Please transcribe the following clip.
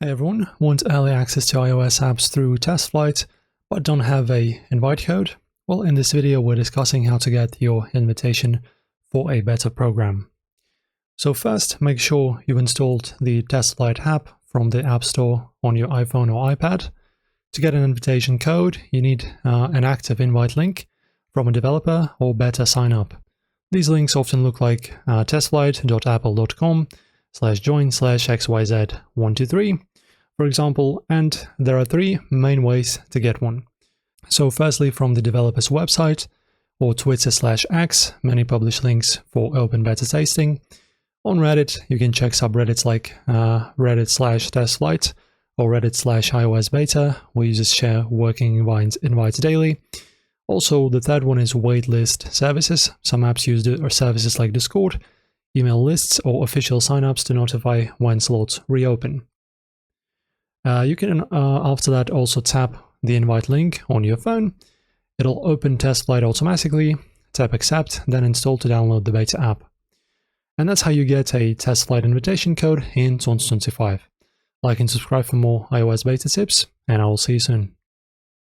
Hey everyone, want early access to iOS apps through TestFlight but don't have a invite code? Well, in this video we're discussing how to get your invitation for a beta program. So first, make sure you've installed the TestFlight app from the App Store on your iPhone or iPad. To get an invitation code, you need an active invite link from a developer or beta sign up. These links often look like testflight.apple.com/join/xyz123, for example, and there are three main ways to get one. So firstly, from the developer's website or Twitter/X, many publish links for open beta testing. On Reddit, you can check subreddits like Reddit/TestFlight or Reddit/iOS beta, where users share working invites daily. Also, the third one is waitlist services. Some apps use services like Discord, email lists, or official signups to notify when slots reopen. You can, after that, also tap the invite link on your phone. It'll open TestFlight automatically, tap accept, then install to download the beta app. And that's how you get a TestFlight invitation code in 2025. Like and subscribe for more iOS beta tips, and I will see you soon.